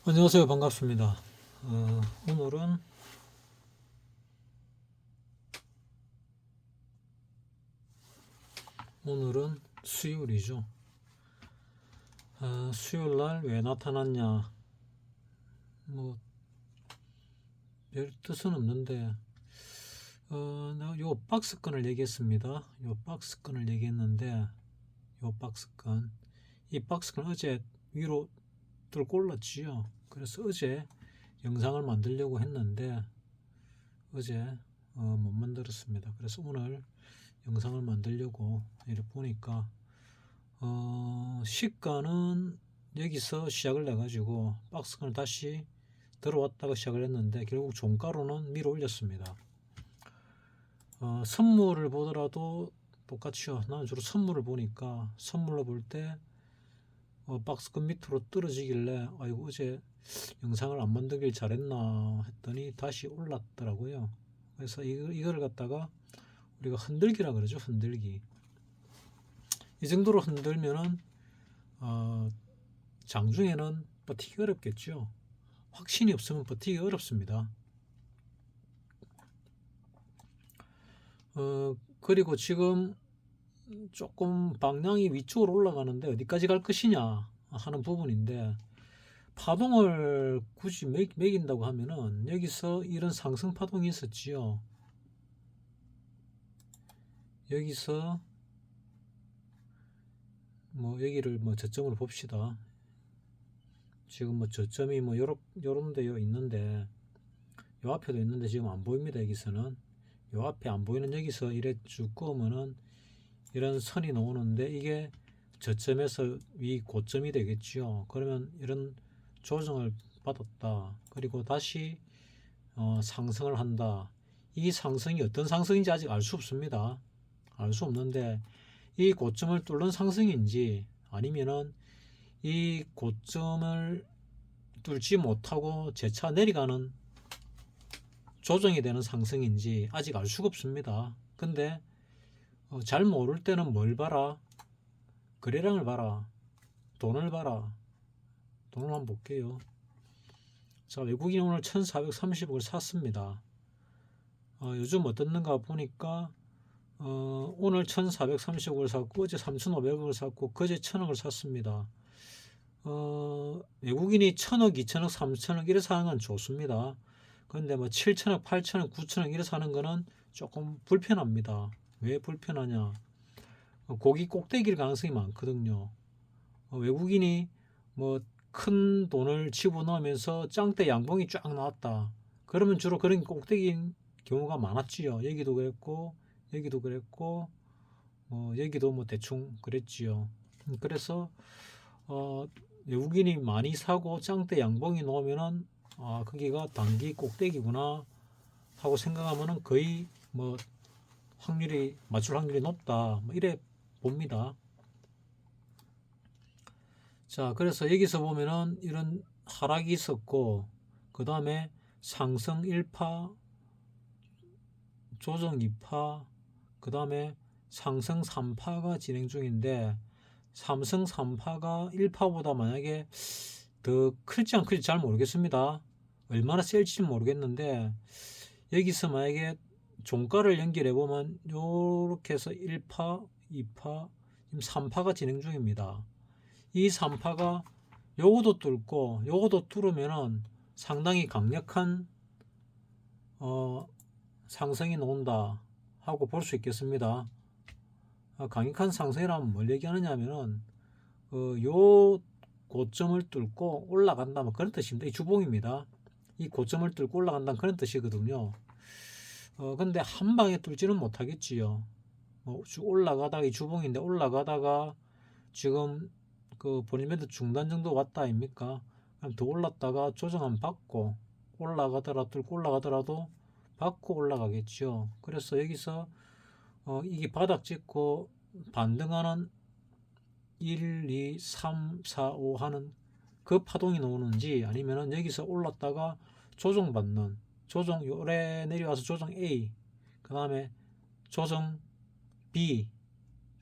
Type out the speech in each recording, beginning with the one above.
안녕하세요. 반갑습니다. 오늘은 수요일이죠. 수요일 날 왜 나타났냐? 뭐 별 뜻은 없는데, 내가 요 박스권을 얘기했습니다. 요 박스권을 얘기했는데, 요 박스권, 이 박스권 어제 위로 뚫고 올랐지요. 그래서 어제 영상을 만들려고 했는데 어제 못 만들었습니다. 그래서 오늘 영상을 만들려고 이렇게 보니까 시가는 여기서 시작을 해가지고 박스권을 다시 들어왔다가 시작을 했는데 결국 종가로는 밀어 올렸습니다. 선물을 보더라도 똑같이요. 나는 주로 선물을 보니까 선물로 볼 때 박스권 밑으로 떨어지길래 아이고 어제 영상을 안 만들길 잘했나 했더니 다시 올랐더라고요. 그래서 이거를 갖다가 우리가 흔들기라 그러죠. 흔들기. 이 정도로 흔들면은 장중에는 버티기 어렵겠죠. 확신이 없으면 버티기 어렵습니다. 그리고 지금 조금 방향이 위쪽으로 올라가는데 어디까지 갈 것이냐 하는 부분인데, 파동을 굳이 매긴다고 하면은 여기서 이런 상승 파동이 있었지요. 여기서 뭐 여기를 뭐 저점으로 봅시다. 지금 뭐 저점이 뭐 요런 데요 있는데, 요 앞에도 있는데 지금 안 보입니다. 여기서는 요 앞에 안 보이는 여기서 이래 쭉 그으면은 이런 선이 나오는데 이게 저점에서 위 고점이 되겠죠. 그러면 이런 조정을 받았다. 그리고 다시 상승을 한다. 이 상승이 어떤 상승인지 아직 알 수 없습니다. 알 수 없는데 이 고점을 뚫는 상승인지 아니면은 이 고점을 뚫지 못하고 재차 내려가는 조정이 되는 상승인지 아직 알 수가 없습니다. 근데 잘 모를 때는 뭘 봐라? 거래량을 봐라. 돈을 봐라. 돈을 한번 볼게요. 자, 외국인이 오늘 1430억을 샀습니다. 요즘 어떻는가 보니까 오늘 1430억을 샀고 어제 3500억을 샀고 그제 1000억을 샀습니다. 외국인이 1000억, 2000억, 3000억 이래 사는 건 좋습니다. 그런데 뭐 7000억, 8000억, 9000억 이래 사는 거는 조금 불편합니다. 왜 불편하냐? 고기 꼭대기일 가능성이 많거든요. 외국인이 뭐 큰 돈을 집어넣으면서 짱대 양봉이 쫙 나왔다. 그러면 주로 그런 꼭대기인 경우가 많았지요. 여기도 그랬고, 여기도 그랬고, 여기도 뭐 대충 그랬지요. 그래서 외국인이 많이 사고 짱대 양봉이 나오면은 거기가 단기 꼭대기구나 하고 생각하면은 거의 뭐 확률이 맞출 확률이 높다. 뭐 이래 봅니다. 자, 그래서 여기서 보면은 이런 하락이 있었고, 그 다음에 상승 1파, 조정 2파, 그 다음에 상승 3파가 진행 중인데, 상승 3파가 1파보다 만약에 더 클지 안 클지 잘 모르겠습니다. 얼마나 셀지는 모르겠는데, 여기서 만약에 종가를 연결해 보면 요렇게 해서 1파, 2파, 지금 3파가 진행 중입니다. 이 3파가 요것도 뚫고 요것도 뚫으면은 상당히 강력한 상승이 나온다 하고 볼 수 있겠습니다. 강력한 상승이라면 뭘 얘기하느냐 하면은 요 고점을 뚫고 올라간다 뭐 그런 뜻입니다. 이 주봉입니다. 이 고점을 뚫고 올라간다는 그런 뜻이거든요. 근데 한 방에 뚫지는 못하겠지요. 올라가다가 이 주봉인데 올라가다가 지금 그 볼리매드 중단 정도 왔다 아닙니까? 그럼 더 올랐다가 조정안 받고 뚫고 올라가더라도 받고 올라가겠죠. 그래서 여기서 이게 바닥 찍고 반등하는 1, 2, 3, 4, 5 하는 그 파동이 나오는지 아니면은 여기서 올랐다가 조정받는 요래 내려와서 조정 A, 그 다음에 조정 B,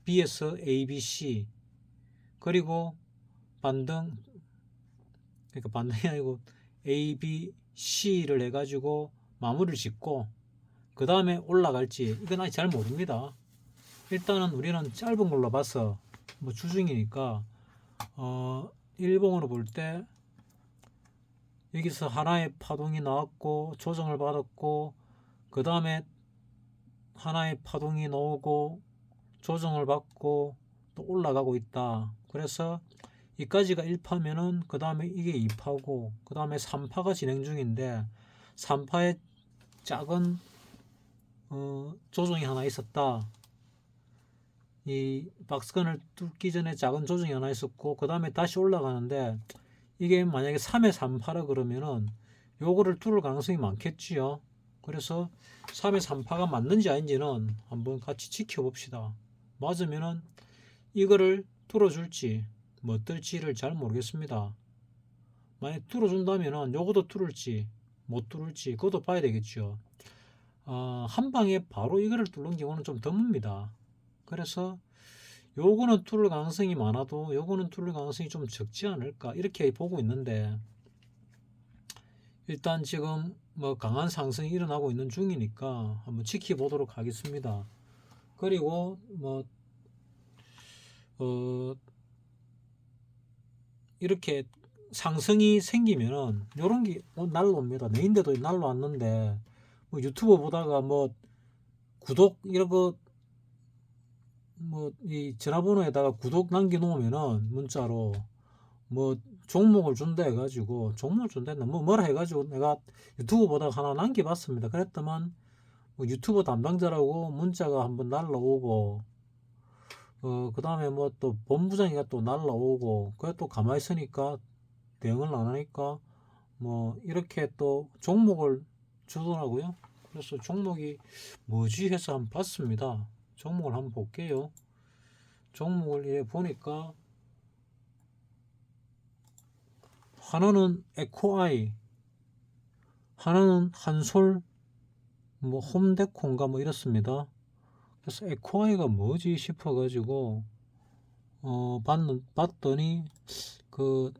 B에서 A, B, C, 그리고 반등 그러니까 반등이 아니고 A, B, C를 해가지고 마무리를 짓고 그 다음에 올라갈지 이건 아직 잘 모릅니다. 일단은 우리는 짧은 걸로 봐서 뭐 주중이니까 일봉으로 볼 때 여기서 하나의 파동이 나왔고 조정을 받았고 그 다음에 하나의 파동이 나오고 조정을 받고 또 올라가고 있다. 그래서 이까지가 1파면은 그 다음에 이게 2파고 그 다음에 3파가 진행 중인데 3파에 작은 조정이 하나 있었다. 이 박스권을 뚫기 전에 작은 조정이 하나 있었고 그 다음에 다시 올라가는데 이게 만약에 3에 3파라 그러면은 요거를 뚫을 가능성이 많겠지요. 그래서 3에 3파가 맞는지 아닌지는 한번 같이 지켜봅시다. 맞으면은 이거를 뚫어줄지 뭐 뜰지를 잘 모르겠습니다. 만약 뚫어준다면은 요것도 뚫을지 못 뚫을지 그것도 봐야 되겠죠. 한 방에 바로 이거를 뚫는 경우는 좀 드뭅니다. 그래서 요거는 뚫을 가능성이 많아도 요거는 뚫을 가능성이 좀 적지 않을까 이렇게 보고 있는데 일단 지금 뭐 강한 상승이 일어나고 있는 중이니까 한번 지켜보도록 하겠습니다. 그리고 뭐 이렇게 상승이 생기면은 요런 게 날라옵니다. 내인데도 날라왔는데 뭐 유튜브 보다가 뭐 구독 이런 거 뭐 이 전화번호에다가 구독 남겨 놓으면은 문자로 뭐 종목을 준다 해가지고 종목을 준다 했나 뭐라 해가지고 내가 유튜브 보다가 하나 남겨봤습니다. 그랬더만 뭐 유튜브 담당자라고 문자가 한번 날라오고 그 다음에 뭐 또 본부장이가 또 날라오고 그래 또 가만히 있으니까 대응을 안 하니까 뭐 이렇게 또 종목을 주더라고요. 그래서 종목이 뭐지 해서 한번 봤습니다. 종목을 한번 볼게요. 종목을 보니까 하나는 에코아이, 하나는 한솔, 뭐 홈데코인가 뭐 이렇습니다. 그래서 에코아이가 뭐지 싶어가지고 봤더니 그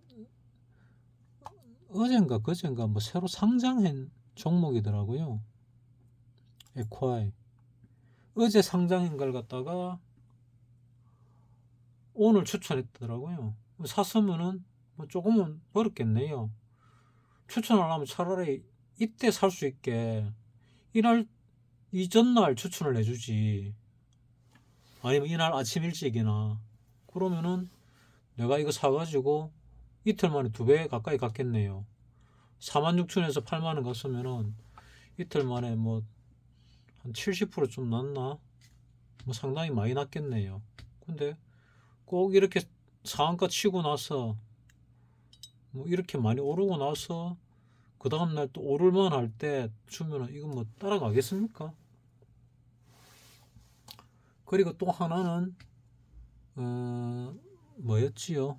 어젠가 그젠가 뭐 새로 상장한 종목이더라고요. 에코아이 어제 상장한 걸 갖다가 오늘 추천했더라고요. 샀으면은 뭐 조금은 벌었겠네요. 추천을 하면 차라리 이때 살 수 있게 이날 이전날 추천을 해주지. 아니면 이날 아침 일찍이나 그러면은 내가 이거 사가지고 이틀 만에 2배 가까이 갔겠네요. 46,000에서 8만원 갔으면은 이틀 만에 뭐 한 70%좀 났나? 뭐 상당히 많이 났겠네요. 근데 꼭 이렇게 상한가 치고 나서 뭐 이렇게 많이 오르고 나서 그 다음날 또 오를만 할 때 주면은 이거 뭐 따라가겠습니까? 그리고 또 하나는 뭐였지요?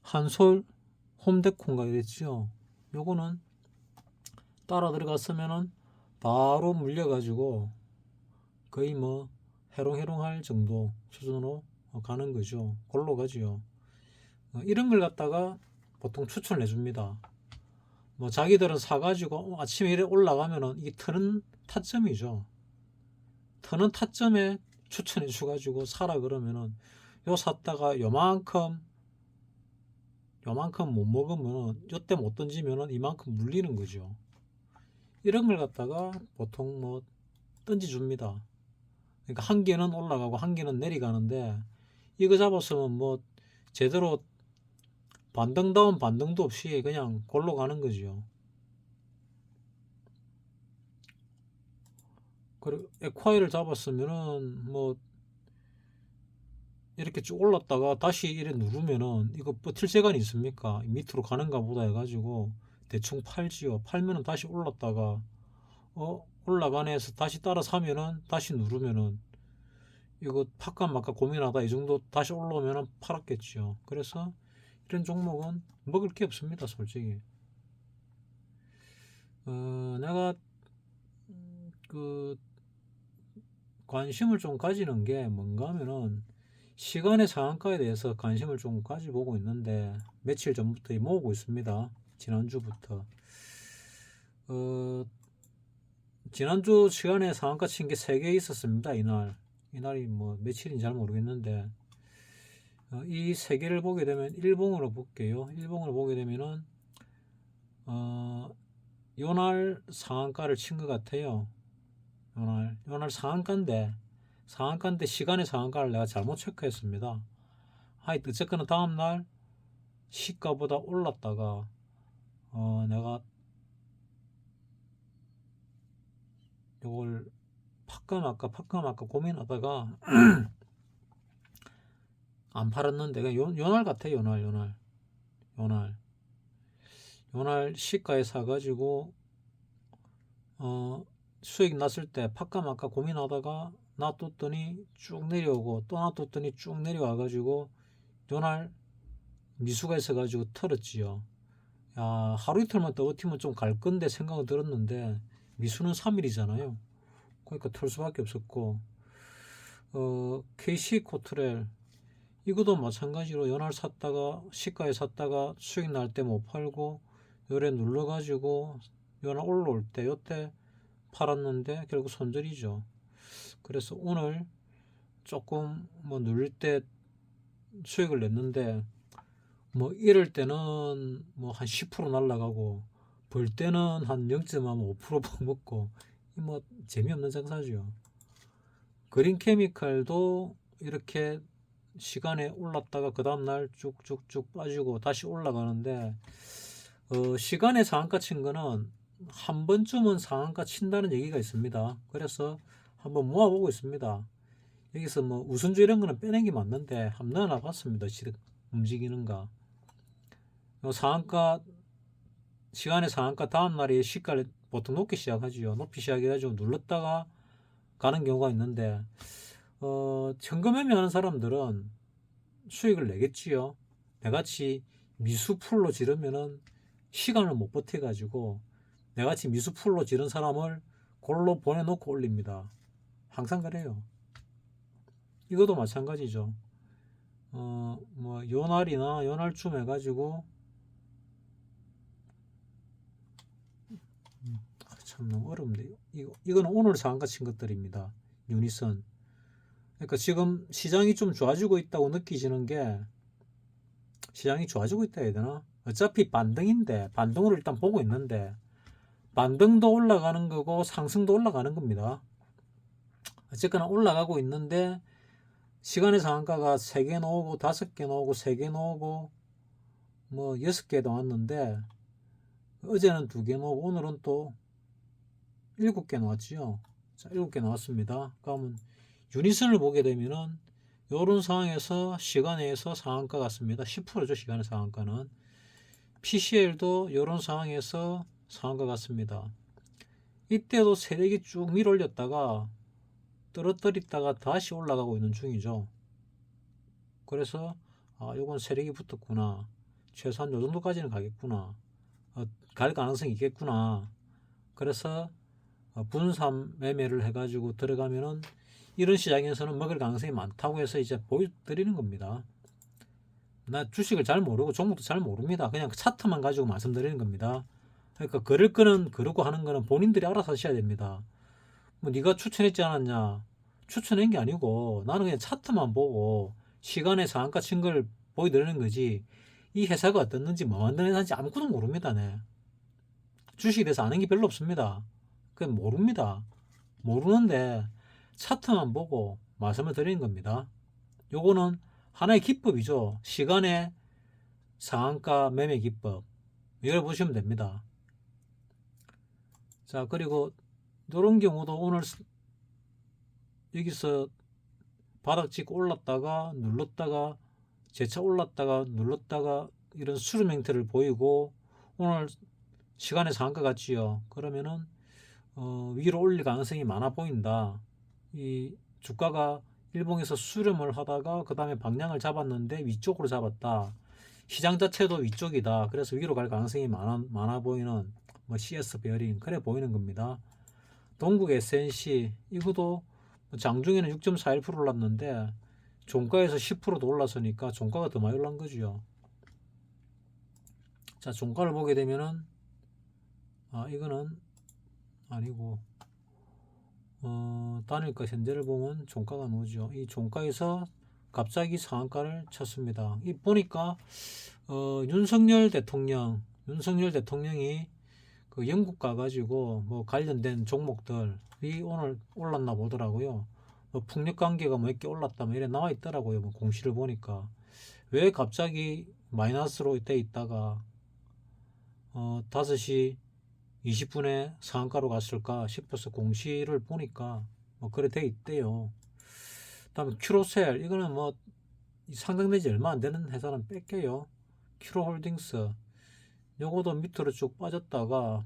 한솔 홈데코인가 이랬지요. 요거는 따라 들어갔으면은 바로 물려가지고 거의 뭐 해롱해롱할 정도 수준으로 가는 거죠. 골로 가지요. 이런 걸 갖다가 보통 추천을 해줍니다. 뭐 자기들은 사가지고 아침에 이래 올라가면은 이게 트는 타점이죠. 트는 타점에 추천해 줘가지고 사라 그러면은 요 샀다가 요만큼 못 먹으면 요때 못 던지면은 이만큼 물리는 거죠. 이런 걸 갖다가 보통 뭐 던져줍니다. 그러니까 한 개는 올라가고 한 개는 내려가는데 이거 잡았으면 뭐 제대로 반등다운 반등도 없이 그냥 골로 가는 거죠. 그리고 에콰이를 잡았으면은 뭐 이렇게 쭉 올랐다가 다시 이래 누르면은 이거 버틸 시간이 있습니까? 밑으로 가는가 보다 해가지고 대충 팔지요. 팔면은 다시 올랐다가 올라가네 해서 다시 따라 사면은 다시 누르면은 이거 팔까 말까 고민하다 이 정도 다시 올라오면은 팔았겠죠. 그래서 이런 종목은 먹을 게 없습니다, 솔직히. 내가 그 관심을 좀 가지는 게 뭔가 하면은 시간의 상한가에 대해서 관심을 좀 가져보고 있는데 며칠 전부터 모으고 있습니다. 지난주부터. 지난주 시간에 상한가 친 게 3개 있었습니다. 이날이 뭐 며칠인지 잘 모르겠는데 이 3개를 보게 되면 일봉으로 볼게요. 일봉으로 보게 되면은 요날 상한가를 친 것 같아요. 요날 상한가인데 시간의 상한가를 내가 잘못 체크했습니다. 하여튼 어쨌거나 다음날 시가보다 올랐다가 내가 요걸 팔까 말까 고민하다가 안 팔았는데 그냥 요날 같아. 요날 시가에 사가지고 수익 났을 때 팔까 말까 고민하다가 놔뒀더니 쭉 내려오고 또 놔뒀더니 쭉 내려와가지고 요날 미수가 있어가지고 털었지요. 야, 하루 이틀만 더 버티면 좀 갈 건데 생각은 들었는데 미수는 3일이잖아요. 그러니까 털 수밖에 없었고 KC 코트렐 이것도 마찬가지로 연할 샀다가 시가에 샀다가 수익 날 때 못 팔고 요래 눌러가지고 연할 올라올 때 요때 팔았는데 결국 손절이죠. 그래서 오늘 조금 뭐 누릴 때 수익을 냈는데 뭐 이럴 때는 뭐 한 10% 날라가고 벌 때는 한 0.5% 먹고 뭐 재미없는 장사죠. 그린 케미칼도 이렇게 시간에 올랐다가 그 다음날 쭉쭉쭉 빠지고 다시 올라가는데 시간에 상한가 친 거는 한 번쯤은 상한가 친다는 얘기가 있습니다. 그래서 한번 모아보고 있습니다. 여기서 뭐 우선주 이런 거는 빼낸 게 맞는데 한번 넣어놔 봤습니다. 움직이는가. 상한가 시간에 상한가 다음날에 시가를 보통 높게 시작하지요. 높이 시작해가지고 눌렀다가 가는 경우가 있는데 현금매매 하는 사람들은 수익을 내겠지요. 내같이 미수풀로 지르면은 시간을 못 버텨가지고 내같이 미수풀로 지른 사람을 골로 보내놓고 올립니다. 항상 그래요. 이것도 마찬가지죠. 뭐 요날이나 요날쯤 해가지고 참 너무 어렵네요. 이거는 오늘 상한가 친 것들입니다. 유니선. 그러니까 지금 시장이 좀 좋아지고 있다고 느끼지는 게 시장이 좋아지고 있다 해야 되나? 어차피 반등인데 반등으로 일단 보고 있는데 반등도 올라가는 거고 상승도 올라가는 겁니다. 어쨌거나 올라가고 있는데 시간의 상한가가 3개 나오고 5개 나오고 3개 나오고 뭐 6개 나왔는데 어제는 2개 나오고 오늘은 또 7개 나왔지요. 자, 7개 나왔습니다. 그러면 유니선을 보게 되면은 이런 상황에서 시간에서 상한가 같습니다. 10%죠. 시간의 상한가는. PCL도 이런 상황에서 상한가 같습니다. 이때도 세력이 쭉 밀어 올렸다가 떨어뜨렸다가 다시 올라가고 있는 중이죠. 그래서 요건 세력이 붙었구나. 최소한 요 정도까지는 가겠구나. 갈 가능성이 있겠구나. 그래서 분산 매매를 해가지고 들어가면은 이런 시장에서는 먹을 가능성이 많다고 해서 이제 보여드리는 겁니다. 나 주식을 잘 모르고 종목도 잘 모릅니다. 그냥 차트만 가지고 말씀드리는 겁니다. 그러니까 그럴 거는 그러고 하는 거는 본인들이 알아서 하셔야 됩니다. 뭐 네가 추천했지 않았냐? 추천한 게 아니고 나는 그냥 차트만 보고 시간에 상한가 친 걸 보여드리는 거지. 이 회사가 어떻는지 뭐 만드는 회사인지 아무것도 모릅니다. 네. 주식에 대해서 아는 게 별로 없습니다. 그냥 모릅니다. 모르는데 차트만 보고 말씀을 드리는 겁니다. 요거는 하나의 기법이죠. 시간의 상한가 매매 기법. 이걸 보시면 됩니다. 자, 그리고 이런 경우도 오늘 여기서 바닥 찍고 올랐다가 눌렀다가 재차 올랐다가 눌렀다가 이런 수렴 형태를 보이고 오늘 시간의 상한가 같지요. 그러면은 위로 올릴 가능성이 많아 보인다. 이 주가가 일봉에서 수렴을 하다가 그 다음에 방향을 잡았는데 위쪽으로 잡았다. 시장 자체도 위쪽이다. 그래서 위로 갈 가능성이 많아 보이는 뭐 CS 베어링 그래 보이는 겁니다. 동국 SNC 이것도 장중에는 6.41% 올랐는데 종가에서 10%도 올랐으니까 종가가 더 많이 올란 거죠. 자, 종가를 보게 되면은 이거는 아니고 단일가 현재를 보면 종가가 나오죠. 이 종가에서 갑자기 상한가를 쳤습니다. 이 보니까 윤석열 대통령이 그 영국 가가지고 뭐 관련된 종목들이 오늘 올랐나 보더라고요. 뭐 풍력 관계가 뭐 이렇게 올랐다 뭐 이래 나와 있더라고요. 뭐 공시를 보니까 왜 갑자기 마이너스로 돼 있다가 5시 20분에 상한가로 갔을까 싶어서 공시를 보니까 뭐 그래 돼 있대요. 다음에 큐로셀 이거는 뭐 상장되지 얼마 안 되는 회사는 뺄게요. 큐로홀딩스 요거도 밑으로 쭉 빠졌다가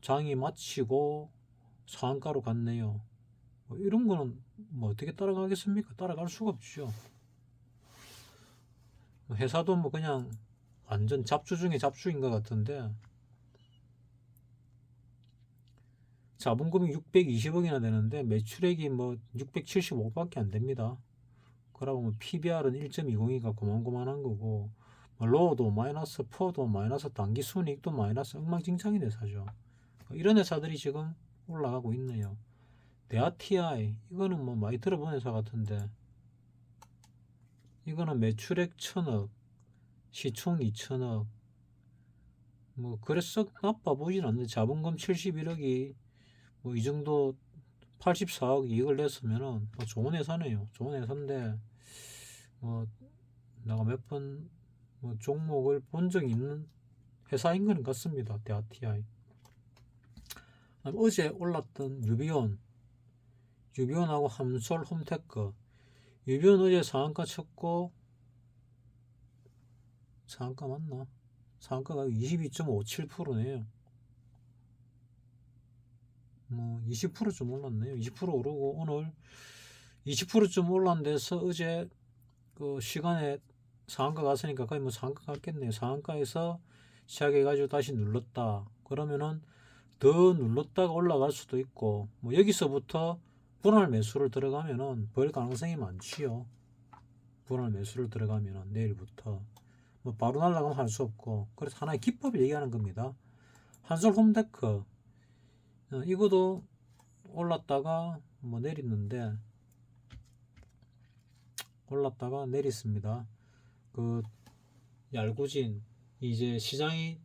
장이 마치고 상한가로 갔네요. 뭐 이런 거는 뭐 어떻게 따라가겠습니까? 따라갈 수가 없죠. 회사도 뭐 그냥 완전 잡주 중에 잡주인 것 같은데 자본금이 620억이나 되는데 매출액이 뭐 675억밖에 안 됩니다. 그러고 뭐 PBR은 1.20이가 고만고만한 거고 뭐 로우도 마이너스, 포도 마이너스, 당기 순이익도 마이너스, 엉망진창인 회사죠. 이런 회사들이 지금 올라가고 있네요. 네아TI 이거는 뭐 많이 들어본 회사 같은데 이거는 매출액 1000억, 시총 2000억 뭐 그래 썩 나빠 보진 않는데 자본금 71억이 뭐 이 정도 84억 이익을 냈으면은 뭐 좋은 회사네요. 좋은 회사인데 뭐 내가 몇 번 뭐 종목을 본 적이 있는 회사인 것 같습니다. 대아TI. 어제 올랐던 유비온하고 함솔 홈테크. 유비온 어제 상한가 쳤고 상한가 맞나? 상한가가 22.57%네요. 뭐 20%좀 올랐네요. 20% 오르고 오늘 20%좀 올란 데서 어제 그 시간에 상한가 갔으니까 거의 뭐 상한가 갔겠네요. 상한가에서 시작해가지고 다시 눌렀다. 그러면은 더 눌렀다가 올라갈 수도 있고 뭐 여기서부터 분할 매수를 들어가면은 벌 가능성이 많지요. 분할 매수를 들어가면은 내일부터 뭐 바로 날라가면 할 수 없고 그래서 하나의 기법을 얘기하는 겁니다. 한솔 홈테크 이거도 올랐다가 뭐 내렸는데 올랐다가 내렸습니다. 그 얄구진 이제 시장이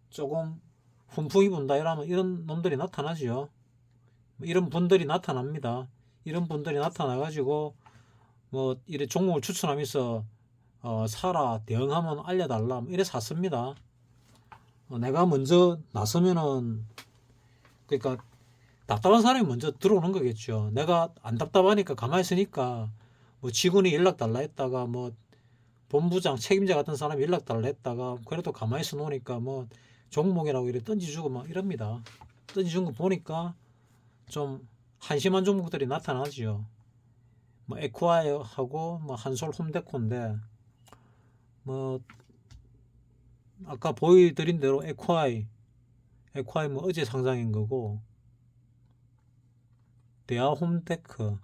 조금 훈풍이 분다 이러면 이런 놈들이 나타나죠. 이런 분들이 나타납니다. 이런 분들이 나타나가지고 뭐 이래 종목을 추천하면서 사라 대응하면 알려달라 뭐 이래 샀습니다. 내가 먼저 나서면은 그러니까 답답한 사람이 먼저 들어오는 거겠죠. 내가 안 답답하니까 가만히 있으니까 뭐 직원이 연락 달라 했다가 뭐 본부장 책임자 같은 사람이 연락 달라 했다가 그래도 가만히 있어 놓으니까 뭐 종목이라고 이래 던지주고 막 이럽니다. 던지준 거 보니까 좀 한심한 종목들이 나타나죠. 뭐 에코아이하고 뭐 한솔 홈데코인데 뭐 아까 보여드린 대로 에코아이 뭐 어제 상장인 거고 대아홈테크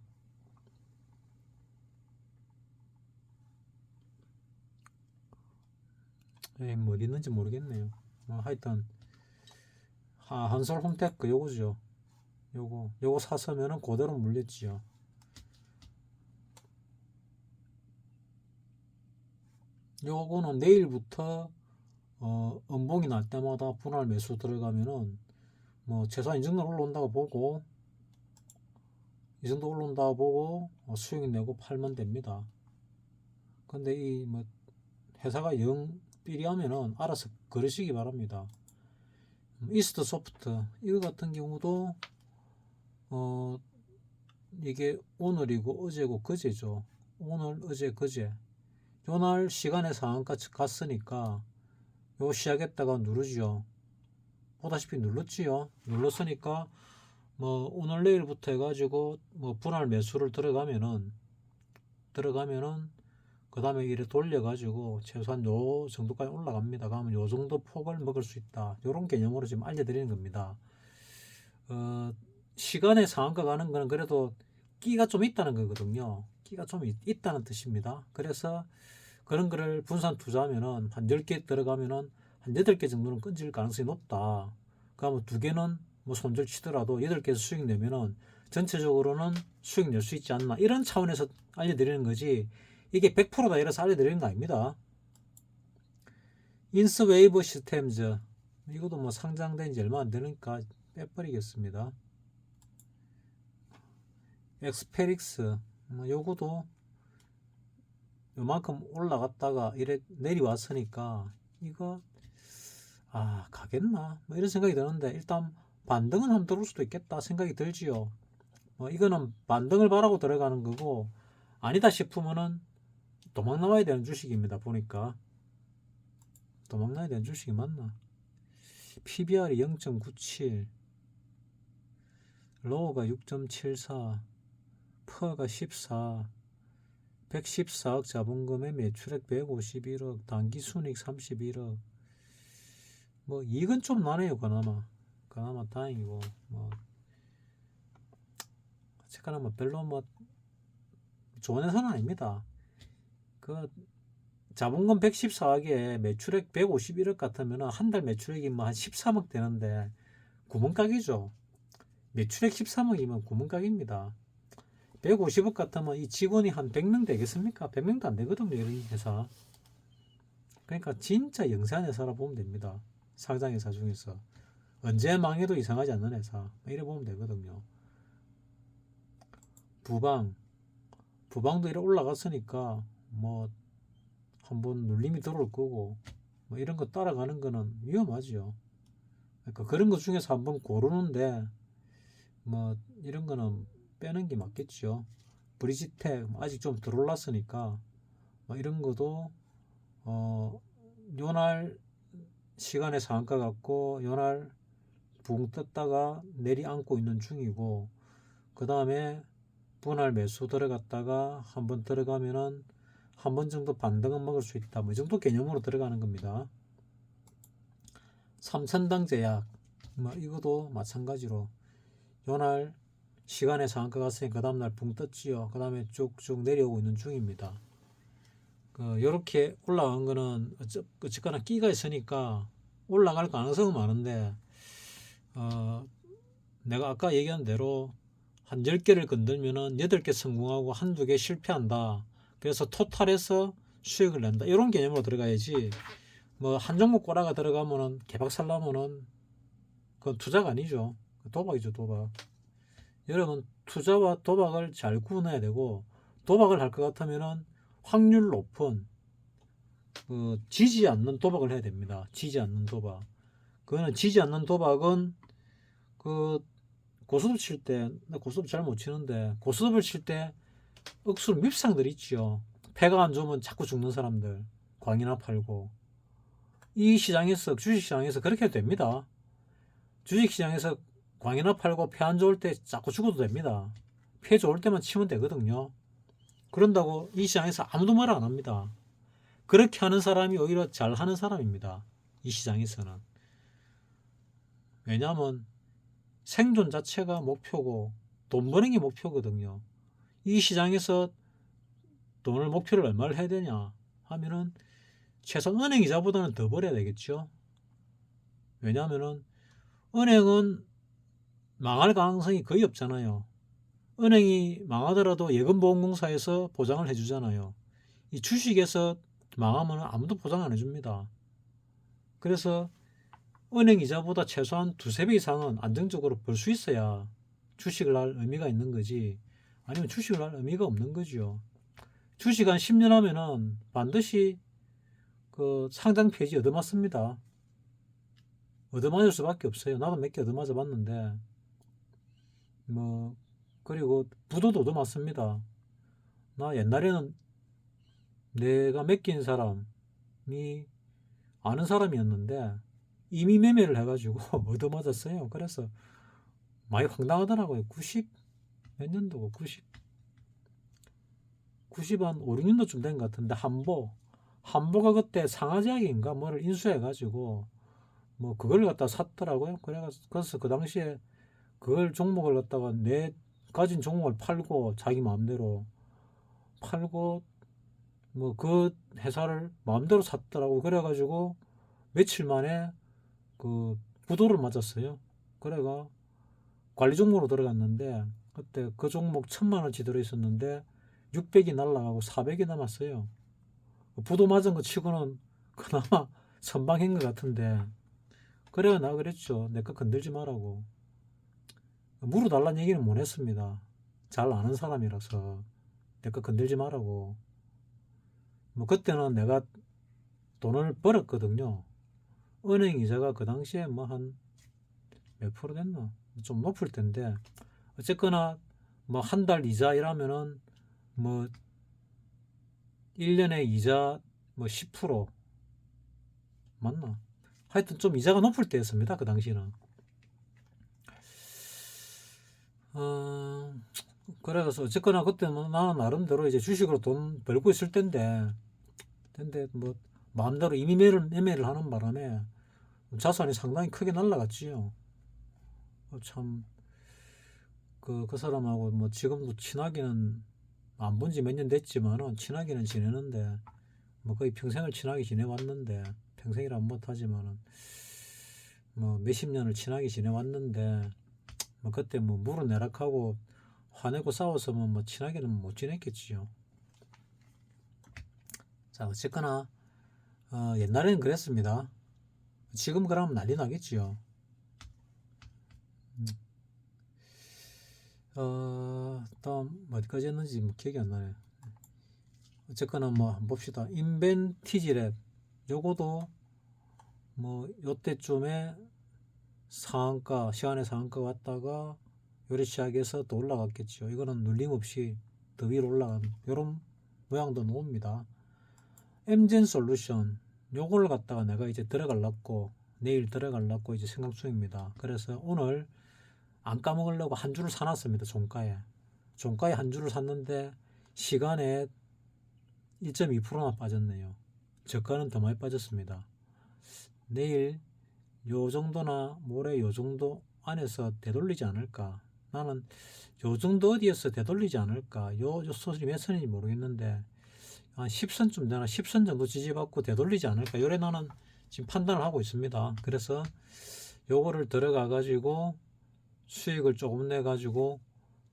뭐 어디 있는지 모르겠네요. 하여튼 한솔 홈테크 요거죠. 요거 샀으면은 그대로 물렸지요. 요거는 내일부터 음봉이 날 때마다 분할 매수 들어가면은 뭐 최소한 이 정도 올라온다고 보고 이 정도 올라온다고 보고 수익 내고 팔면 됩니다. 근데 이 뭐 회사가 영 삐리하면은 알아서 그러시기 바랍니다. 이스트 소프트 이거 같은 경우도 이게 오늘이고 어제고 그제죠. 오늘 어제 그제 요날 시간에 상한가 갔으니까 요 시작했다가 누르죠. 보다시피 눌렀지요. 눌렀으니까 뭐 오늘 내일부터 해가지고 뭐 분할 매수를 들어가면은 그 다음에 이래 돌려가지고 최소한 요 정도까지 올라갑니다. 그러면 요 정도 폭을 먹을 수 있다. 요런 개념으로 지금 알려드리는 겁니다. 시간에 상한가 가는 거는 그래도 끼가 좀 있다는 거거든요. 끼가 좀 있다는 뜻입니다. 그래서 그런 거를 분산 투자하면은 한 10개 들어가면은 한 8개 정도는 끊질 가능성이 높다. 그러면 2개는 뭐 손절 치더라도 8개에서 수익 내면은 전체적으로는 수익 낼 수 있지 않나. 이런 차원에서 알려드리는 거지. 이게 100%다 이래서 알려드리는 거 아닙니다. 인스웨이브 시스템즈. 이것도 뭐 상장된 지 얼마 안 되니까 빼버리겠습니다. 엑스페릭스. 요거도 요만큼 올라갔다가 이래 내려왔으니까 이거 가겠나 뭐 이런 생각이 드는데 일단 반등은 한번 들어올 수도 있겠다 생각이 들지요. 이거는 반등을 바라고 들어가는 거고 아니다 싶으면은 도망 나와야 되는 주식입니다. 보니까 도망 나야 되는 주식이 맞나. PBR이 0.97, 로우가 6.74, 퍼가 14, 114억 자본금에 매출액 151억, 당기순이익 31억. 뭐 이익은 좀 나네요. 그나마 다행이고 뭐 어쨌거나 뭐 별로 뭐 좋은 회사는 아닙니다. 그 자본금 114억에 매출액 151억 같으면 한 달 매출액이 뭐 한 13억 되는데 구멍가게죠. 매출액 13억이면 구멍가게입니다. 150억 같으면 이 직원이 한 100명 되겠습니까? 100명도 안 되거든요. 이런 회사. 그러니까 진짜 영세한 회사라 보면 됩니다. 상장회사 중에서 언제 망해도 이상하지 않는 회사 이래 보면 되거든요. 부방도 이래 올라갔으니까 뭐 한번 눌림이 들어올 거고 뭐 이런 거 따라가는 거는 위험하죠. 그러니까 그런 것 중에서 한번 고르는데 뭐 이런 거는 빼는 게 맞겠죠. 브리지텍 아직 좀 덜 올랐으니까 뭐 이런 것도 요날 시간에 상한가 같고 요날 붕 떴다가 내리앉고 있는 중이고 그 다음에 분할 매수 들어갔다가 한번 들어가면은 한 번 정도 반등은 먹을 수 있다. 뭐 이 정도 개념으로 들어가는 겁니다. 삼천당 제약 뭐 이것도 마찬가지로 요날 시간에 상한가 갔으니까 그 다음날 붕 떴지요. 그 다음에 쭉쭉 내려오고 있는 중입니다. 요렇게 올라간 거는 어쨌거나 끼가 있으니까 올라갈 가능성은 많은데 내가 아까 얘기한 대로 한 10개를 건들면은 8개 성공하고 한두 개 실패한다. 그래서 토탈해서 수익을 낸다. 이런 개념으로 들어가야지. 뭐 한 종목 꼬라가 들어가면은 개박살 나면은 그건 투자가 아니죠. 도박이죠, 도박. 여러분 투자와 도박을 잘 구분해야 되고 도박을 할 것 같으면은 확률 높은 지지 않는 도박을 해야 됩니다. 지지 않는 도박. 그거는 지지 않는 도박은 그 고스톱 칠 때, 나 고스톱 잘 못 치는데 고스톱을 칠 때 억수로 밉상들 있지요. 패가 안 좋으면 자꾸 죽는 사람들, 광이나 팔고. 이 시장에서 주식시장에서 그렇게 해도 됩니다. 주식시장에서 광이나 팔고 패 안 좋을 때 자꾸 죽어도 됩니다. 패 좋을 때만 치면 되거든요. 그런다고 이 시장에서 아무도 말 안 합니다. 그렇게 하는 사람이 오히려 잘하는 사람입니다. 이 시장에서는. 왜냐하면 생존 자체가 목표고 돈 버는 게 목표거든요. 이 시장에서 돈을 목표를 얼마를 해야 되냐 하면은 최소 은행 이자보다는 더 벌어야 되겠죠. 왜냐하면은 은행은 망할 가능성이 거의 없잖아요. 은행이 망하더라도 예금보험공사에서 보장을 해주잖아요. 이 주식에서 망하면 아무도 보장 안 해줍니다. 그래서 은행 이자보다 최소한 두세 배 이상은 안정적으로 벌 수 있어야 주식을 할 의미가 있는 거지. 아니면 주식을 할 의미가 없는 거죠. 주식 한 10년 하면은 반드시 그 상장 폐지 얻어맞습니다. 얻어맞을 수밖에 없어요. 나도 몇 개 얻어맞아 봤는데 뭐 그리고 부도도 얻어맞습니다. 나 옛날에는 내가 맡긴 사람이 아는 사람이었는데 이미 매매를 해가지고 얻어맞았어요. 그래서 많이 황당하더라고요. 90 몇 년도고 90 한 5, 6년도쯤 된 것 같은데 한보가 그때 상하제약인가 뭐를 인수해가지고 뭐 그걸 갖다 샀더라고요. 그래서 그 당시에 그걸 종목을 갖다가 내 가진 종목을 팔고 자기 마음대로 팔고 뭐 그 회사를 마음대로 샀더라고. 그래가지고 며칠 만에 그 부도를 맞았어요. 그래가 관리 종목으로 들어갔는데 그때 그 종목 1,000만 원치 들어있었는데 600이 날라가고 400이 남았어요. 부도 맞은 거 치고는 그나마 선방인 것 같은데 그래가 나 그랬죠. 내 거 건들지 말라고. 물어달라는 얘기는 못 했습니다. 잘 아는 사람이라서 내 거 건들지 말라고. 뭐 그때는 내가 돈을 벌었거든요. 은행 이자가 그 당시에 뭐 한 몇 프로 됐나? 좀 높을 텐데 어쨌거나 뭐 한 달 이자 이라면은 뭐 1년에 이자 뭐 10% 맞나? 하여튼 좀 이자가 높을 때였습니다. 그 당시는. 어, 그래서 어쨌거나 그때는 나는 나름대로 이제 주식으로 돈 벌고 있을 텐데 근데 뭐 마음대로 이미 매매를 하는 바람에 자산이 상당히 크게 날라갔지요. 참 그 사람하고 뭐 지금도 친하기는 안 본지 몇 년 됐지만은 친하기는 지내는데 뭐 거의 평생을 친하게 지내왔는데 평생이라 못하지만은 뭐 몇십 년을 친하게 지내왔는데 뭐 그때 뭐 물어내락하고 화내고 싸웠으면 뭐 친하게는 못 지냈겠지요. 자 어쨌거나 옛날에는 그랬습니다. 지금 그러면 난리 나겠지요. 다음 어디까지 했는지 뭐 기억이 안 나네. 어쨌거나 뭐 한번 봅시다. 인벤티지랩 요거도 뭐 요때쯤에 상한가 시간의 상한가 왔다가 요리 시작해서 또 올라갔겠죠. 이거는 눌림없이 더 위로 올라간 요런 모양도 나옵니다. 엠젠 솔루션 요걸 갖다가 내가 이제 들어갈라고 내일 들어갈라고 이제 생각 중입니다. 그래서 오늘 안 까먹으려고 한 줄을 사놨습니다. 종가에 한 줄을 샀는데 시간에 1.2%나 빠졌네요. 저가는 더 많이 빠졌습니다. 내일 요 정도나 모레 요 정도 안에서 되돌리지 않을까. 나는 요 정도 어디에서 되돌리지 않을까. 요 소설이 몇 선인지 모르겠는데 한 10선쯤 되나 10선 정도 지지받고 되돌리지 않을까. 요래 나는 지금 판단을 하고 있습니다. 그래서 요거를 들어가 가지고 수익을 조금 내 가지고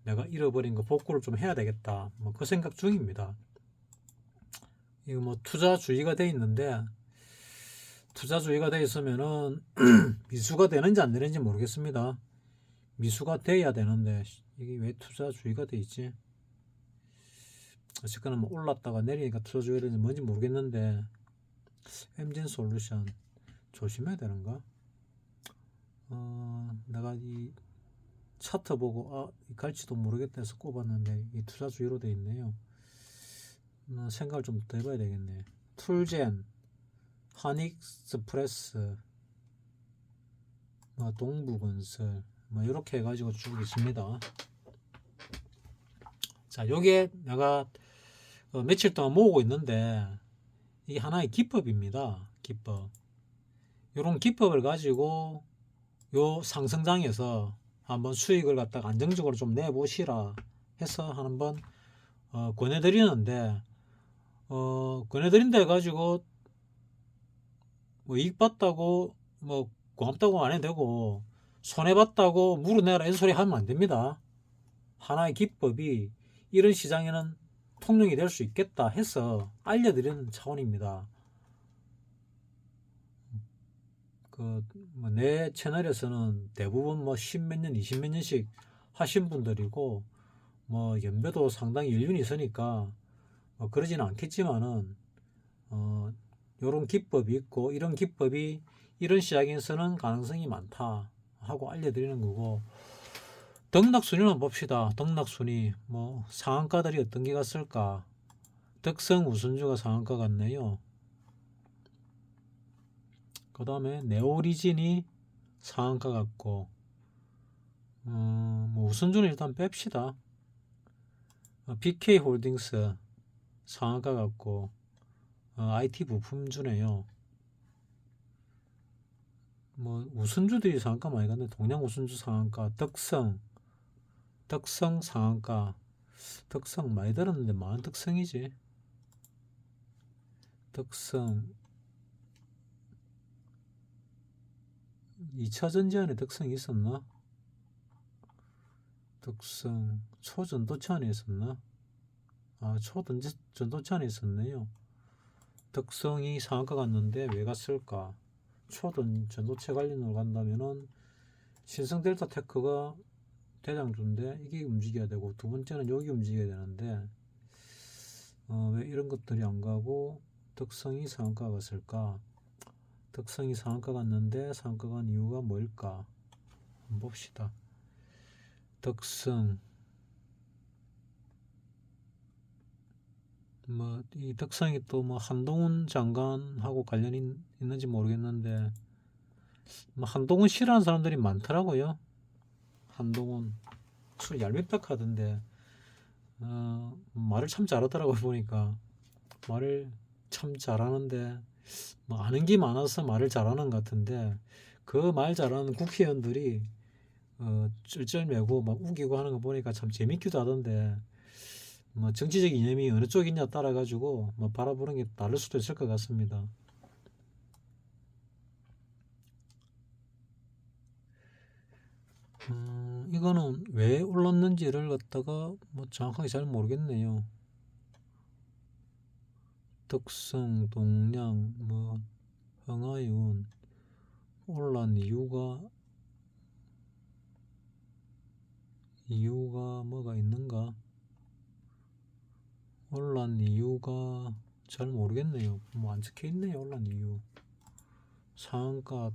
내가 잃어버린 거 복구를 좀 해야 되겠다. 뭐 그 생각 중입니다. 이거 뭐 투자주의가 돼 있는데 투자주의가 돼 있으면은 미수가 되는지 안 되는지 모르겠습니다. 미수가 돼야 되는데 이게 왜 투자주의가 돼 있지? 어쨌거나 뭐 올랐다가 내리니까 투자주의가 되는지 뭔지 모르겠는데 엠진 솔루션 조심해야 되는가? 내가 이 차트 보고 갈지도 모르겠다 해서 꼽았는데 이 투자주의로 돼 있네요. 생각을 좀 더 해봐야 되겠네. 툴젠, 하닉스프레스, 동부건설 뭐 이렇게 해가지고 쭉 있습니다. 자, 요게 내가 며칠 동안 모으고 있는데 이게 하나의 기법입니다. 기법. 요런 기법을 가지고 요 상승장에서 한번 수익을 갖다가 안정적으로 좀 내보시라 해서 한번 권해드리는데 권해드린다 해가지고 뭐 이익 봤다고 뭐 고맙다고 안 해도 되고 손해봤다고 물어내라 이런 소리 하면 안 됩니다. 하나의 기법이 이런 시장에는 통용이 될 수 있겠다 해서 알려드리는 차원입니다. 내 채널에서는 대부분 뭐 10몇 년, 20몇 년씩 하신 분들이고 뭐 연배도 상당히 연륜이 있으니까 뭐 그러지는 않겠지만은 요런 기법이 있고 이런 기법이 이런 시장에서는 가능성이 많다 하고 알려드리는 거고 등락순위는 봅시다. 등락순위 뭐 상한가들이 어떤 게 갔을까? 덕성 우선주가 상한가 같네요. 그 다음에 네오리진이 상한가 같고 뭐 우선주는 일단 뺍시다. BK홀딩스 상한가 같고 IT 부품주네요. 뭐 우선주들이 상한가 많이 갔네. 동양 우선주 상한가, 덕성, 덕성 상한가. 덕성 많이 들었는데 많은 덕성이지. 덕성 2차전지안에 덕성이 있었나? 덕성 초전도체 안에 있었나? 아, 초전도체 안에 있었네요. 덕성이 상한가 갔는데 왜 갔을까? 초전도체 관련으로 간다면은 신성델타테크가 대장주인데 이게 움직여야 되고, 두 번째는 여기 움직여야 되는데 왜 이런 것들이 안 가고 덕성이 상한가 갔을까? 덕성이 상한가 갔는데 상한가 간 이유가 뭘까? 한번 봅시다. 덕성 뭐 이 덕성이 또 뭐 한동훈 장관하고 관련이 있는지 모르겠는데 뭐 한동훈 싫어하는 사람들이 많더라고요. 한동훈 술 얄밉다 하던데 말을 참 잘하더라고. 보니까 말을 참 잘하는데 뭐 아는 게 많아서 말을 잘하는 것 같은데, 그 말 잘하는 국회의원들이 쩔쩔매고 막 우기고 하는 거 보니까 참 재밌기도 하던데, 뭐 정치적 이념이 어느 쪽이냐 따라 가지고 뭐 바라보는 게 다를 수도 있을 것 같습니다. 이거는 왜 올랐는지를 갖다가 뭐 정확하게 잘 모르겠네요. 덕성, 동량, 뭐 흥하윤 올란 이유가 뭐가 있는가? 올란 이유가 잘 모르겠네요. 뭐 안 적혀 있네요. 올란 이유. 상한가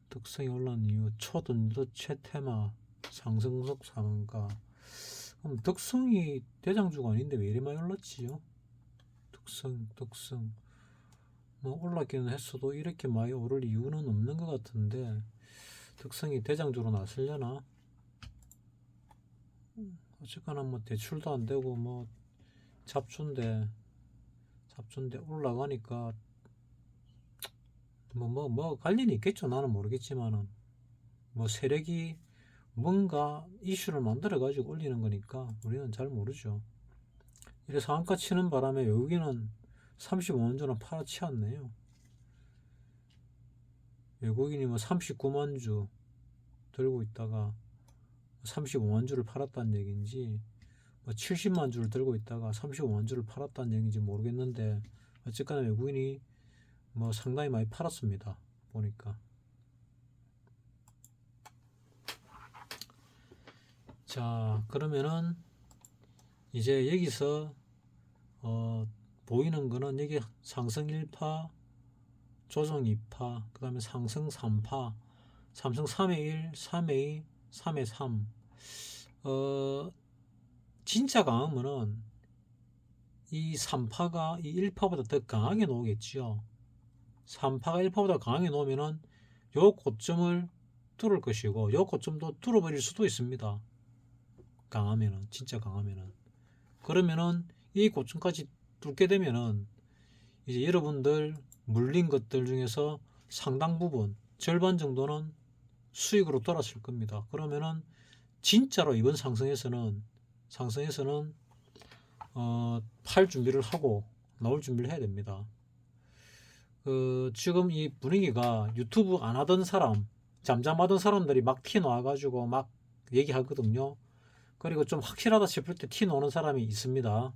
덕성이 올란 이유. 초전도체 테마 상승속 상한가. 그럼 덕성이 대장주가 아닌데 왜 이리 많이 올랐지요? 덕성 뭐 올랐기는 했어도 이렇게 많이 오를 이유는 없는 것 같은데, 덕성이 대장주로 나서려나? 어쨌거나 뭐 대출도 안 되고 뭐 잡주인데 올라가니까 뭐 관련이 있겠죠. 나는 모르겠지만은 뭐 세력이 뭔가 이슈를 만들어 가지고 올리는 거니까 우리는 잘 모르죠. 이래 상한가 치는 바람에 여기는 35만 주는 팔아치웠네요. 외국인이 뭐 39만 주 들고 있다가 35만 주를 팔았다는 얘기인지, 뭐 70만 주를 들고 있다가 35만 주를 팔았다는 얘기인지 모르겠는데, 어쨌거나 외국인이 뭐 상당히 많이 팔았습니다. 보니까. 자, 그러면은 이제 여기서 보이는 거는 여기 상승 1파, 조정 2파, 그 다음에 상승 3파, 삼성 3의 1, 3의 2, 3의 3. 진짜 강하면은 이 3파가 이 1파보다 더 강하게 나오겠지요. 3파가 1파보다 강하게 나오면은 요 고점을 뚫을 것이고, 요 고점도 뚫어버릴 수도 있습니다. 강하면은, 진짜 강하면은. 그러면은 이 고점까지 뚫게 되면은 이제 여러분들 물린 것들 중에서 상당 부분, 절반 정도는 수익으로 돌았을 겁니다. 그러면은 진짜로 이번 상승에서는 팔 준비를 하고 나올 준비를 해야 됩니다. 지금 이 분위기가 유튜브 안 하던 사람, 잠잠하던 사람들이 막 티 나와가지고 막 얘기하거든요. 그리고 좀 확실하다 싶을 때 티 나오는 사람이 있습니다.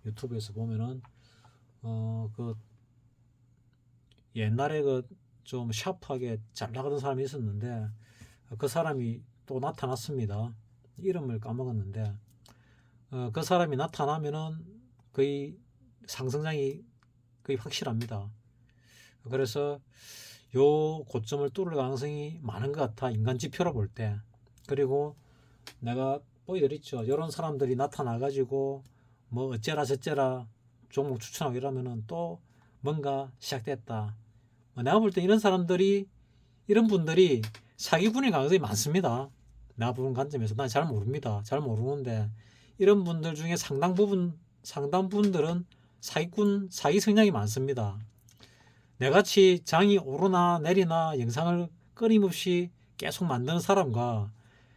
유튜브에서 보면은 그 옛날에 그 좀 샤프하게 잘 나가던 사람이 있었는데, 그 사람이 또 나타났습니다. 이름을 까먹었는데, 그 사람이 나타나면은 거의 상승장이 거의 확실합니다. 그래서 요 고점을 뚫을 가능성이 많은 것 같아, 인간 지표로 볼 때. 그리고 내가 보여드렸죠. 이런 사람들이 나타나가지고 뭐 어째라 저째라 종목 추천하고 이러면은 또 뭔가 시작됐다. 내가 볼 때 이런 분들이 사기꾼의 가능성이 많습니다. 내가 보는 관점에서 난 잘 모릅니다. 잘 모르는데 이런 분들 중에 상당 분들은 사기 성향이 많습니다. 내같이 장이 오르나 내리나 영상을 끊임없이 계속 만드는 사람과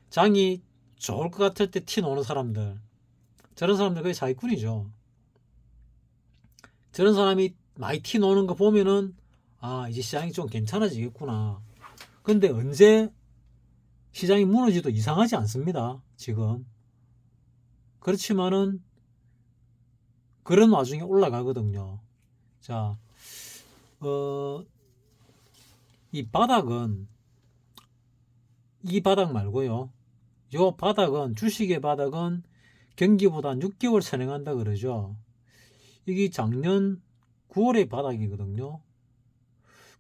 장이 좋을 것 같을 때 티 노는 사람들, 저런 사람들 거의 사기꾼이죠. 저런 사람이 많이 티 노는 거 보면은 아, 이제 시장이 좀 괜찮아지겠구나. 근데 언제 시장이 무너지도 이상하지 않습니다. 지금. 그렇지만은 그런 와중에 올라가거든요. 자, 이 바닥은 이 바닥 말고요. 요 바닥은 주식의 바닥은 경기보다 6개월 선행한다 그러죠. 이게 작년 9월의 바닥이거든요.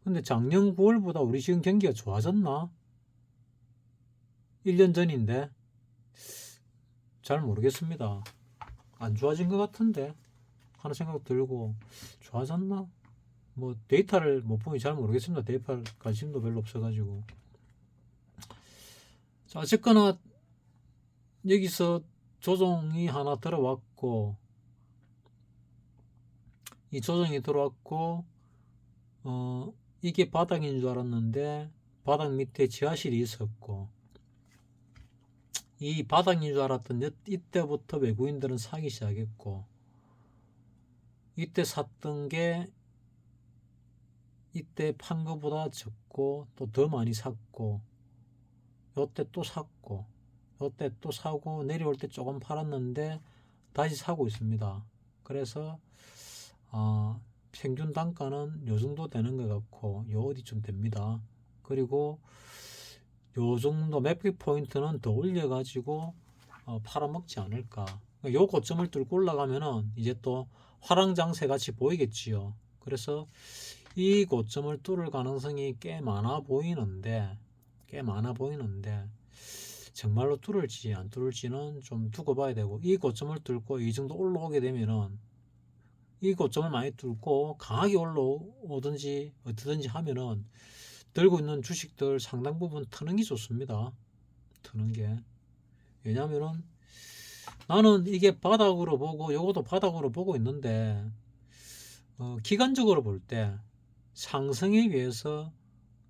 근데 작년 9월보다 우리 지금 경기가 좋아졌나? 1년 전인데 잘 모르겠습니다. 안 좋아진 것 같은데 하는 생각 들고 좋아졌나? 뭐 데이터를 못 보니 잘 모르겠습니다. 데이터 관심도 별로 없어가지고. 자, 어쨌거나 여기서 조정이 하나 들어왔고, 이 조정이 들어왔고, 이게 바닥인 줄 알았는데 바닥 밑에 지하실이 있었고, 이 바닥인 줄 알았던 이때부터 외국인들은 사기 시작했고, 이때 샀던 게 이때 판 거보다 적고 또 더 많이 샀고, 요때 또 샀고, 요때 또 사고, 내려올 때 조금 팔았는데 다시 사고 있습니다. 그래서 평균 단가는 요 정도 되는 것 같고, 요 어디쯤 됩니다. 그리고 요 정도 매픽 포인트는 더 올려가지고 팔아먹지 않을까. 요 고점을 뚫고 올라가면은 이제 또 화랑장세 같이 보이겠지요. 그래서 이 고점을 뚫을 가능성이 꽤 많아 보이는데 정말로 뚫을지 안 뚫을지는 좀 두고 봐야 되고, 이 고점을 뚫고 이 정도 올라오게 되면은 이 고점을 많이 뚫고 강하게 올라오든지 어떻든지 하면은 들고 있는 주식들 상당 부분 트는 게 좋습니다. 트는 게. 왜냐면은 나는 이게 바닥으로 보고 요것도 바닥으로 보고 있는데 기간적으로 볼 때 상승에 비해서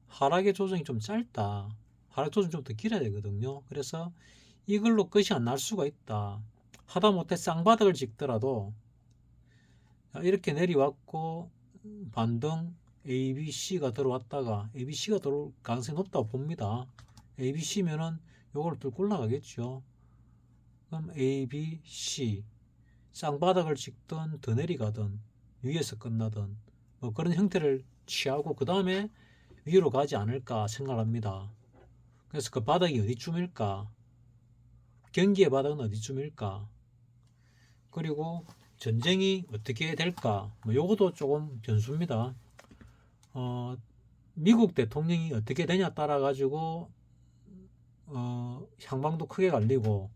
하락의 조정이 좀 짧다. 하락 조정이 좀 더 길어야 되거든요. 그래서 이걸로 끝이 안 날 수가 있다. 하다못해 쌍바닥을 찍더라도 이렇게 내려왔고 반등 ABC가 들어왔다가 ABC가 들어올 가능성이 높다고 봅니다. ABC면은 요걸 뚫고 올라가겠죠. 그럼 ABC 쌍바닥을 찍든 더 내려가든 위에서 끝나든 뭐 그런 형태를 취하고 그 다음에 위로 가지 않을까 생각합니다. 그래서 그 바닥이 어디쯤일까? 경기의 바닥은 어디쯤일까? 그리고 전쟁이 어떻게 될까? 뭐 요것도 조금 변수입니다. 미국 대통령이 어떻게 되냐 따라 가지고 향방도 크게 갈리고,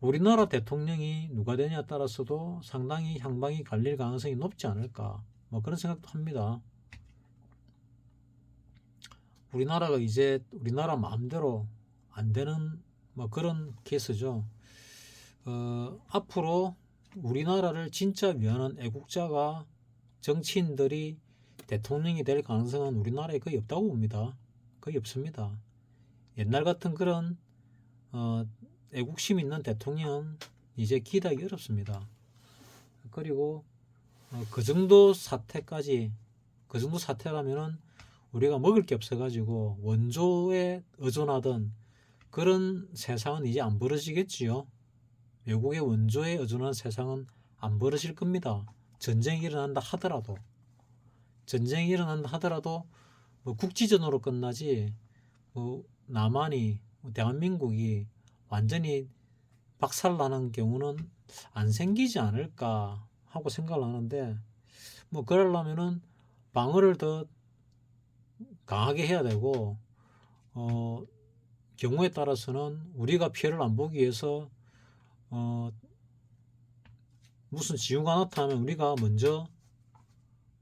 우리나라 대통령이 누가 되냐 따라서도 상당히 향방이 갈릴 가능성이 높지 않을까, 뭐 그런 생각도 합니다. 우리나라가 이제 우리나라 마음대로 안 되는 뭐 그런 케이스죠. 앞으로 우리나라를 진짜 위하는 애국자가 정치인들이 대통령이 될 가능성은 우리나라에 거의 없다고 봅니다. 거의 없습니다. 옛날 같은 그런 애국심 있는 대통령은 이제 기대하기 어렵습니다. 그리고 그 정도 사태라면은 우리가 먹을 게 없어가지고 원조에 의존하던 그런 세상은 이제 안 벌어지겠지요. 외국의 원조에 의존하는 세상은 안 벌어질 겁니다. 전쟁이 일어난다 하더라도 뭐 국지전으로 끝나지 뭐 남한이 대한민국이 완전히 박살나는 경우는 안 생기지 않을까 하고 생각을 하는데, 뭐 그러려면은 방어를 더 강하게 해야 되고, 경우에 따라서는 우리가 피해를 안 보기 위해서 무슨 징후가 나타나면 우리가 먼저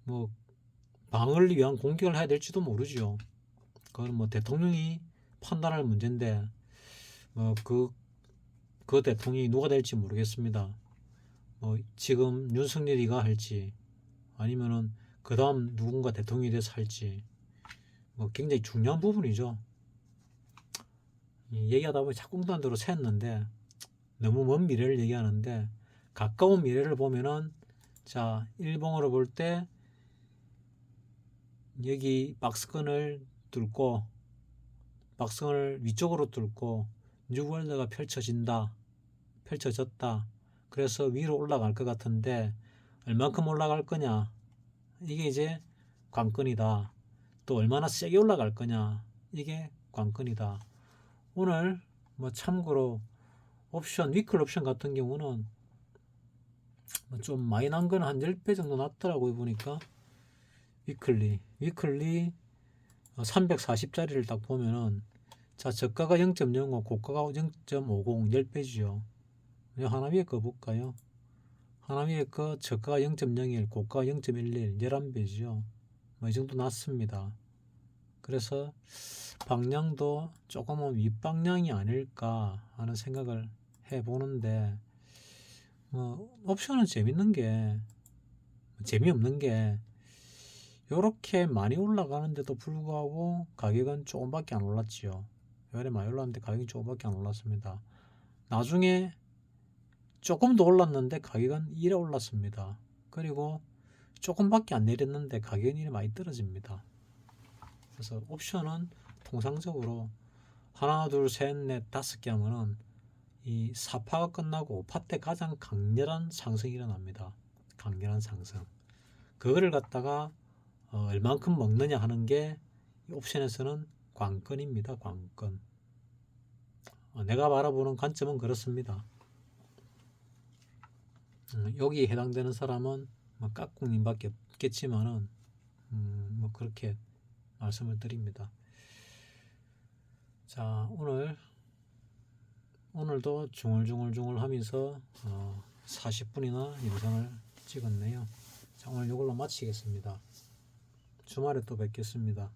뭐 방어를 위한 공격을 해야 될지도 모르죠. 그건 뭐 대통령이 판단할 문제인데 그 대통령이 누가 될지 모르겠습니다. 지금 윤석열이가 할지 아니면은 그 다음 누군가 대통령이 돼서 할지 굉장히 중요한 부분이죠. 얘기하다 보니 자꾸 웅단대로 샜는데 너무 먼 미래를 얘기하는데 가까운 미래를 보면은 자 일봉으로 볼 때 여기 박스권을 뚫고 박스권을 위쪽으로 뚫고 뉴월드가 펼쳐졌다. 그래서 위로 올라갈 것 같은데 얼만큼 올라갈 거냐 이게 이제 관건이다. 또 얼마나 세게 올라갈 거냐 이게 관건이다. 오늘 뭐 참고로 옵션 위클 옵션 같은 경우는 좀 많이 난 건 한 10배 정도 났더라고요. 보니까 위클리 340짜리를 딱 보면은 자 저가가 0.05 고가가 0.50 10배지요. 하나 위에 거 볼까요? 하나 위에 거 저가가 0.01 고가가 0.11 11배지요. 뭐 이 정도 났습니다. 그래서 방향도 조금은 윗방향이 아닐까 하는 생각을 해보는데 옵션은 재미없는 게 요렇게 많이 올라가는데도 불구하고 가격은 조금밖에 안 올랐지요. 요래 많이 올랐는데 가격이 조금밖에 안 올랐습니다. 나중에 조금 더 올랐는데 가격은 이래 올랐습니다. 그리고 조금밖에 안 내렸는데 가격은 이래 많이 떨어집니다. 그래서 옵션은 통상적으로 하나 둘 셋 넷 다섯 개 하면은 이 4파가 끝나고 5파 때 가장 강렬한 상승이 일어납니다. 강렬한 상승. 그거를 갖다가 얼만큼 먹느냐 하는 게 옵션에서는 관건입니다. 관건. 내가 바라보는 관점은 그렇습니다. 여기에 해당되는 사람은 깍꿍님밖에 없겠지만은 뭐 그렇게 말씀을 드립니다. 자 오늘도 중얼중얼 하면서 40분이나 영상을 찍었네요. 자 오늘 이걸로 마치겠습니다. 주말에 또 뵙겠습니다.